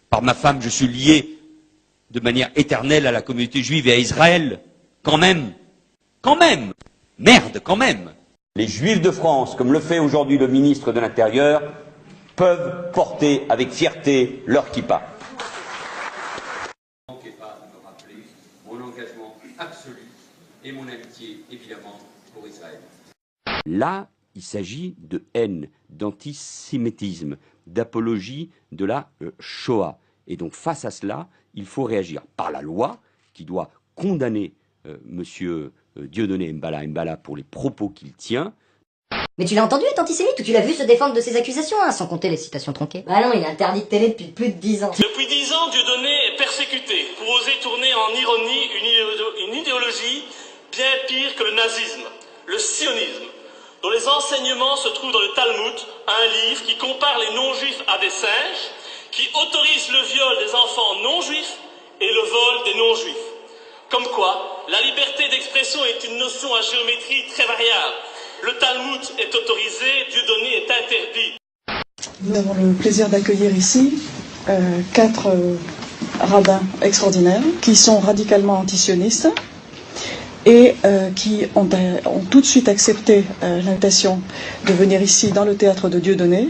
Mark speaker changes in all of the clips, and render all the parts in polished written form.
Speaker 1: Par ma femme, je suis lié de manière éternelle à la communauté juive et à Israël. Quand même. Quand même. Merde, quand même. Les Juifs de France, comme le fait aujourd'hui le ministre de l'Intérieur, peuvent porter avec fierté leur kippa. Ne manquez pas de me rappeler mon engagement absolu et mon amitié, évidemment, pour Israël. Là, il s'agit de haine, d'antisémitisme, d'apologie de la Shoah. Et donc, face à cela, il faut réagir par la loi qui doit condamner Monsieur Dieudonné Mbala pour les propos qu'il tient.
Speaker 2: Mais tu l'as entendu être antisémite ou tu l'as vu se défendre de ces accusations, hein, sans compter les citations tronquées? Bah non, il est interdit de télé depuis plus de 10 ans.
Speaker 3: Depuis 10 ans, Dieudonné est persécuté pour oser tourner en ironie une idéologie bien pire que le nazisme, le sionisme, dont les enseignements se trouvent dans le Talmud, un livre qui compare les non-juifs à des singes, qui autorise le viol des enfants non-juifs et le vol des non-juifs. Comme quoi, la liberté d'expression est une notion à géométrie très variable. Le Talmud est autorisé, Dieudonné est interdit.
Speaker 4: Nous avons le plaisir d'accueillir ici 4 rabbins extraordinaires qui sont radicalement antisionistes et qui ont tout de suite accepté l'invitation de venir ici dans le théâtre de Dieudonné,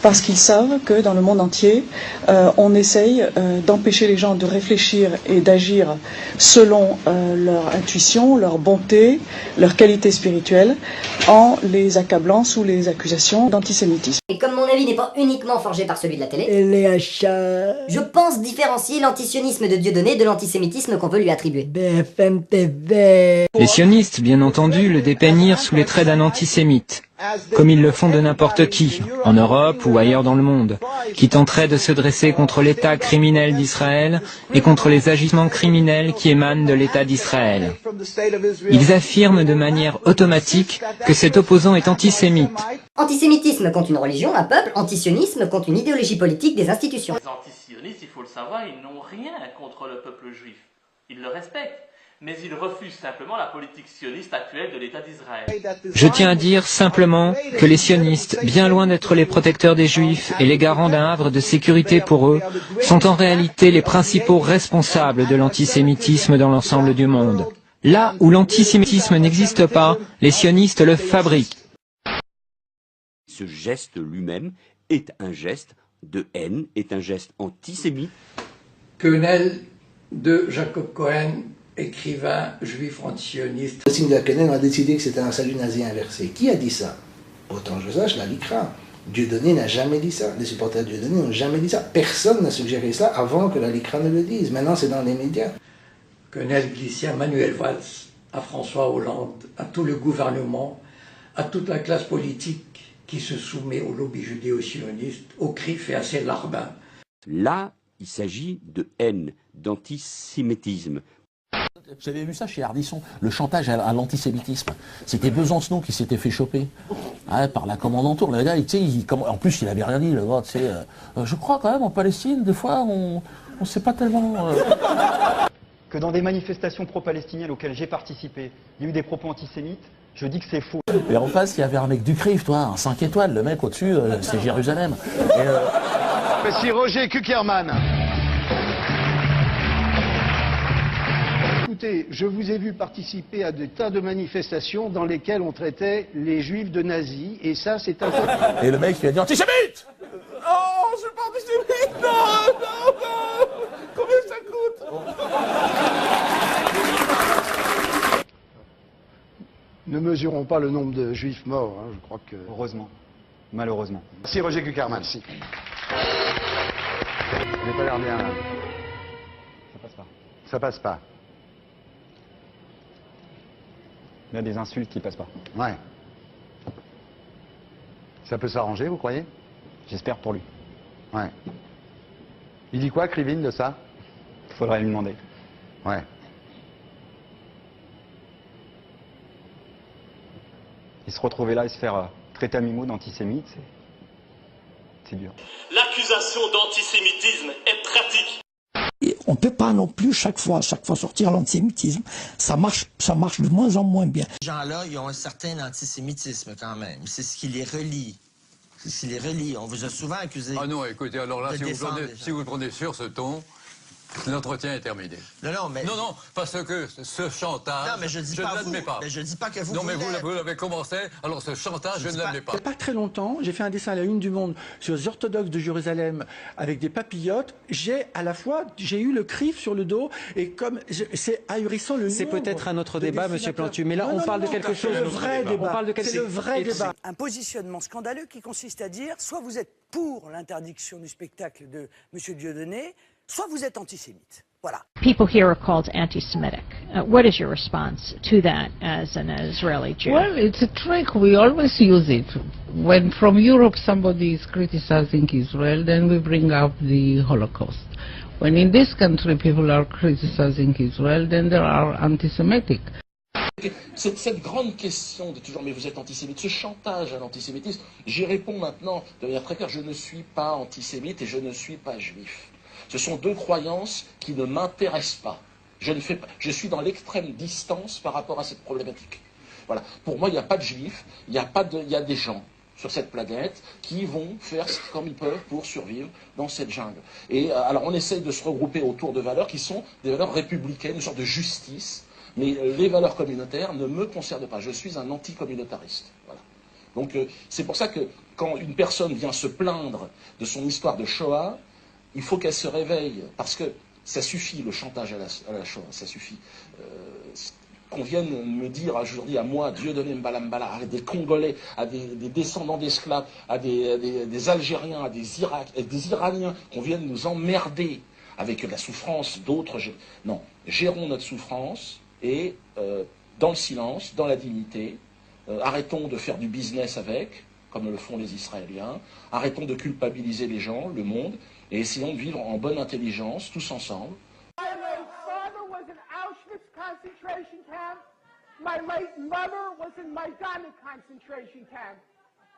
Speaker 4: parce qu'ils savent que dans le monde entier, on essaye d'empêcher les gens de réfléchir et d'agir selon leur intuition, leur bonté, leur qualité spirituelle, en les accablant sous les accusations d'antisémitisme.
Speaker 2: Et comme mon avis n'est pas uniquement forgé par celui de la télé, je pense différencier l'antisionisme de Dieudonné de l'antisémitisme qu'on veut lui attribuer.
Speaker 5: BFM TV.
Speaker 6: Les sionistes, bien entendu, le dépeignirent sous les traits d'un antisémite, comme ils le font de n'importe qui, en Europe ou ailleurs dans le monde, qui tenterait de se dresser contre l'État criminel d'Israël et contre les agissements criminels qui émanent de l'État d'Israël. Ils affirment de manière automatique que cet opposant est antisémite.
Speaker 2: Antisémitisme contre une religion, un peuple, antisionisme contre une idéologie politique des institutions.
Speaker 3: Les antisionistes, il faut le savoir, ils n'ont rien contre le peuple juif. Ils le respectent. Mais ils refusent simplement la politique sioniste actuelle de l'État d'Israël.
Speaker 6: Je tiens à dire simplement que les sionistes, bien loin d'être les protecteurs des juifs et les garants d'un havre de sécurité pour eux, sont en réalité les principaux responsables de l'antisémitisme dans l'ensemble du monde. Là où l'antisémitisme n'existe pas, les sionistes le fabriquent.
Speaker 1: Ce geste lui-même est un geste de haine, est un geste antisémite.
Speaker 7: Quenelle de Jacob Cohen, écrivain juif antisioniste.
Speaker 8: Sylvia Quenelle a décidé que c'était un salut nazi inversé. Qui a dit ça? Autant que je sache, la LICRA. Dieudonné n'a jamais dit ça. Les supporters de Dieudonné n'ont jamais dit ça. Personne n'a suggéré ça avant que la LICRA ne le dise. Maintenant, c'est dans les médias.
Speaker 7: Quenelle glissait à Manuel Valls, à François Hollande, à tout le gouvernement, à toute la classe politique qui se soumet au lobby judéo-sioniste, au CRIF et à ses larbins.
Speaker 1: Là, il s'agit de haine, d'antisémitisme.
Speaker 9: Vous avez vu ça chez Ardisson, le chantage à l'antisémitisme. C'était Besancenot qui s'était fait choper par la commandanture. Le gars, en plus, il avait rien dit. Le gars, je crois quand même en Palestine, des fois, on ne sait pas tellement.
Speaker 10: Que dans des manifestations pro-palestiniennes auxquelles j'ai participé, il y a eu des propos antisémites, je dis que c'est faux.
Speaker 9: Et en face, il y avait un mec du CRIF, toi, un 5 étoiles. Le mec au-dessus, c'est Jérusalem.
Speaker 11: Merci Roger Kuckerman. Écoutez, je vous ai vu participer à des tas de manifestations dans lesquelles on traitait les juifs de nazis, et ça, c'est un fait.
Speaker 9: Et le mec, il a dit antisémite. Oh, je suis pas antisémite. Non. Combien ça coûte?
Speaker 11: Ne mesurons pas le nombre de juifs morts, hein, je crois que...
Speaker 10: Heureusement. Malheureusement.
Speaker 11: Merci Roger Kuckerman, merci. Vous n'avez pas l'air bien, là.
Speaker 10: Ça passe pas.
Speaker 11: Ça passe pas.
Speaker 10: Il y a des insultes qui passent pas.
Speaker 11: Ouais. Ça peut s'arranger, vous croyez?
Speaker 10: J'espère pour lui.
Speaker 11: Ouais. Il dit quoi, Krivine, de ça?
Speaker 10: Faudrait lui demander.
Speaker 11: Ouais.
Speaker 10: Et se retrouver là et se faire traiter à mi-mot d'antisémite, c'est dur.
Speaker 3: L'accusation d'antisémitisme est pratique.
Speaker 5: Et on ne peut pas non plus chaque fois sortir l'antisémitisme. Ça marche de moins en moins bien.
Speaker 12: Ces gens-là, ils ont un certain antisémitisme quand même. C'est ce qui les relie. s'il est relie. On vous a souvent accusé.
Speaker 13: Ah non, écoutez, alors là,
Speaker 12: de défendre
Speaker 13: si vous le prenez sur ce ton, l'entretien est terminé.
Speaker 12: Non, mais...
Speaker 13: Non, parce que ce chantage,
Speaker 12: non, mais je ne l'admets pas. Mais je dis pas que vous...
Speaker 13: Non, mais vous l'avez commencé, alors ce chantage, je ne l'admets pas.
Speaker 5: Il n'y a pas très longtemps, j'ai fait un dessin à la une du Monde sur les orthodoxes de Jérusalem avec des papillotes. J'ai eu le CRIF sur le dos, et comme c'est ahurissant le nombre...
Speaker 14: C'est peut-être un autre débat, Monsieur Plantu, mais là, on parle de quelque chose...
Speaker 5: C'est le vrai débat.
Speaker 14: C'est le vrai débat.
Speaker 15: Un positionnement scandaleux qui consiste à dire, soit vous êtes pour l'interdiction du spectacle de M. Dieudonné, soit vous êtes antisémite. Voilà.
Speaker 16: People here are called anti-Semitic. What is your response to that as an Israeli Jew?
Speaker 17: Well, it's a trick. We always use it. When from Europe somebody is criticizing Israel, then we bring up the Holocaust. When in this country people are criticizing Israel, then they are anti-Semitic.
Speaker 9: Cette grande question de toujours, mais vous êtes antisémite, ce chantage à l'antisémitisme, j'y réponds maintenant de manière très claire, je ne suis pas antisémite et je ne suis pas juif. Ce sont deux croyances qui ne m'intéressent pas. Je suis dans l'extrême distance par rapport à cette problématique. Voilà. Pour moi, il n'y a pas de juifs, il y a des gens sur cette planète qui vont faire comme ils peuvent pour survivre dans cette jungle. Et alors on essaye de se regrouper autour de valeurs qui sont des valeurs républicaines, une sorte de justice, mais les valeurs communautaires ne me concernent pas. Je suis un anticommunautariste. Voilà. Donc c'est pour ça que quand une personne vient se plaindre de son histoire de Shoah, il faut qu'elle se réveille, parce que ça suffit le chantage à la Shoah, ça suffit. Qu'on vienne me dire aujourd'hui à moi, Dieudonné Mbalambala, à des Congolais, à des descendants d'esclaves, à des Algériens, à des Iraniens, qu'on vienne nous emmerder avec la souffrance d'autres. Non, gérons notre souffrance et dans le silence, dans la dignité, arrêtons de faire du business avec, comme le font les Israéliens, arrêtons de culpabiliser les gens, le monde, et essayons de vivre en bonne intelligence, tous ensemble.
Speaker 18: My father was in Auschwitz concentration camp. My late mother was in Majdanek concentration camp.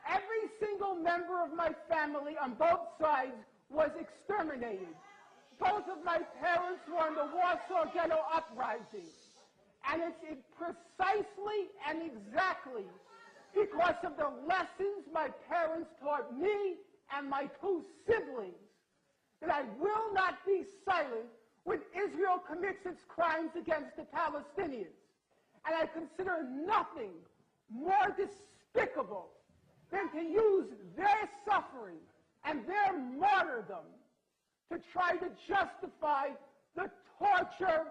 Speaker 18: Every single member of my family on both sides was exterminated. Both of my parents were in the Warsaw Ghetto Uprising. And it's precisely and exactly because of the lessons my parents taught me and my two siblings that I will not be silent when Israel commits its crimes against the Palestinians. And I consider nothing more despicable than to use their suffering and their martyrdom to try to justify the torture,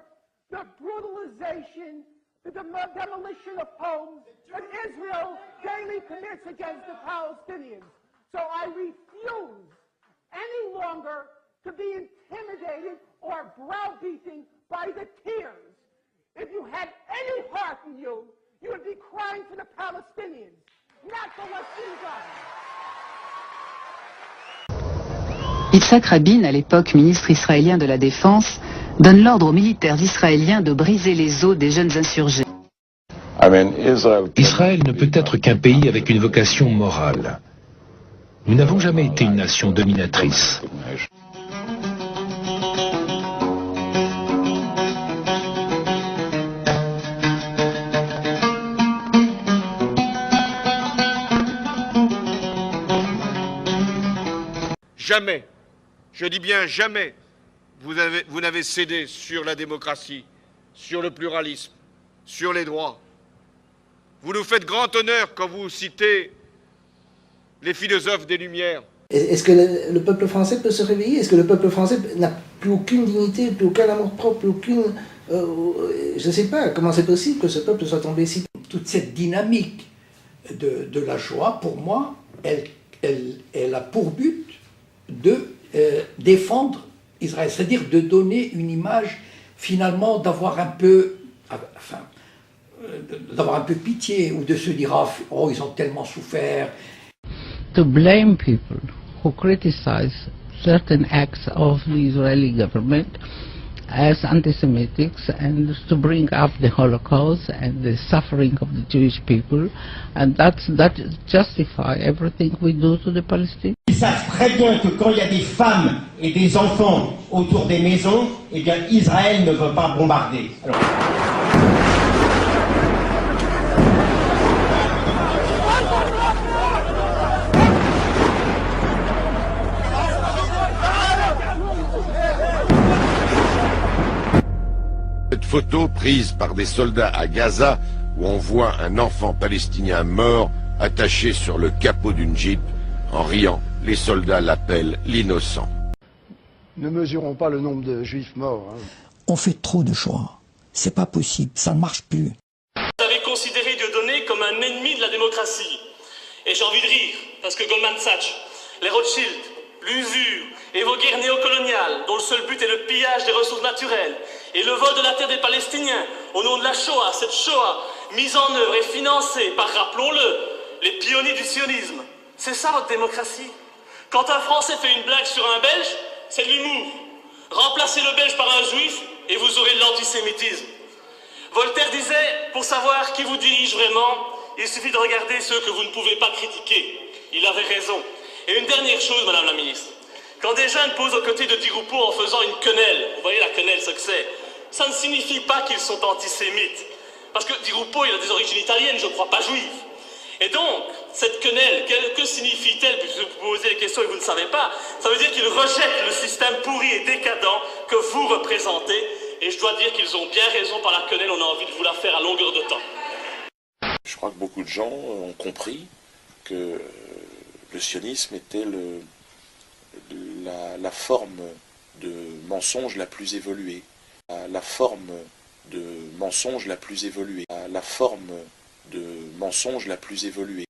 Speaker 18: the brutalization, the demolition of homes that Israel daily commits against the Palestinians. So I refuse any longer to be intimidated or browbeaten by the tears. If you had any heart in you, you would be crying for the Palestinians, not for what's inside.
Speaker 19: Yitzhak Rabin, à l'époque ministre israélien de la Défense, donne l'ordre aux militaires israéliens de briser les os des jeunes insurgés.
Speaker 20: Israël ne peut être qu'un pays avec une vocation morale. Nous n'avons jamais été une nation dominatrice.
Speaker 21: Jamais, je dis bien jamais, vous n'avez cédé sur la démocratie, sur le pluralisme, sur les droits. Vous nous faites grand honneur quand vous citez les philosophes des Lumières.
Speaker 8: Est-ce que le peuple français peut se réveiller? Est-ce que le peuple français n'a plus aucune dignité, plus aucun amour-propre, plus aucune... je ne sais pas comment c'est possible que ce peuple soit tombé si...
Speaker 7: Toute cette dynamique de la Shoah, pour moi, elle a pour but de défendre Israël, c'est-à-dire de donner une image, finalement, d'avoir un peu pitié, ou de se dire « Oh, ils ont tellement souffert ».
Speaker 17: To blame people who criticize certain acts of the Israeli government as anti-Semitics, and to bring up the Holocaust and the suffering of the Jewish people, and that justify everything we do to the Palestinians.
Speaker 22: Ils savent très bien que quand il y a des femmes et des enfants autour des maisons, eh bien Israël ne veut pas bombarder. Alors...
Speaker 2: Cette photo prise par des soldats à Gaza où on voit un enfant palestinien mort attaché sur le capot d'une Jeep. En riant, les soldats l'appellent l'innocent.
Speaker 11: Ne mesurons pas le nombre de juifs morts.
Speaker 4: On fait trop de choix. C'est pas possible, ça ne marche plus.
Speaker 3: Vous avez considéré Dieudonné comme un ennemi de la démocratie. Et j'ai envie de rire, parce que Goldman Sachs, les Rothschild, l'usure et vos guerres néocoloniales, dont le seul but est le pillage des ressources naturelles et le vol de la terre des Palestiniens au nom de la Shoah, cette Shoah mise en œuvre et financée par, rappelons-le, les pionniers du sionisme. C'est ça votre démocratie. Quand un Français fait une blague sur un Belge, c'est de l'humour. Remplacez le Belge par un Juif et vous aurez de l'antisémitisme. Voltaire disait, pour savoir qui vous dirige vraiment, il suffit de regarder ceux que vous ne pouvez pas critiquer. Il avait raison. Et une dernière chose, Madame la Ministre. Quand des jeunes posent aux côtés de Di Rupo en faisant une quenelle, vous voyez la quenelle, ce que c'est, ça ne signifie pas qu'ils sont antisémites. Parce que Di Rupo, il a des origines italiennes, je crois, pas juives. Et donc, cette quenelle, que signifie-t-elle, puisque vous posez les questions et vous ne savez pas? Ça veut dire qu'ils rejettent le système pourri et décadent que vous représentez. Et je dois dire qu'ils ont bien raison par la quenelle, on a envie de vous la faire à longueur de temps.
Speaker 23: Je crois que beaucoup de gens ont compris que le sionisme était la forme de mensonge la plus évoluée. La forme de mensonge la plus évoluée. La forme de mensonge la plus évoluée.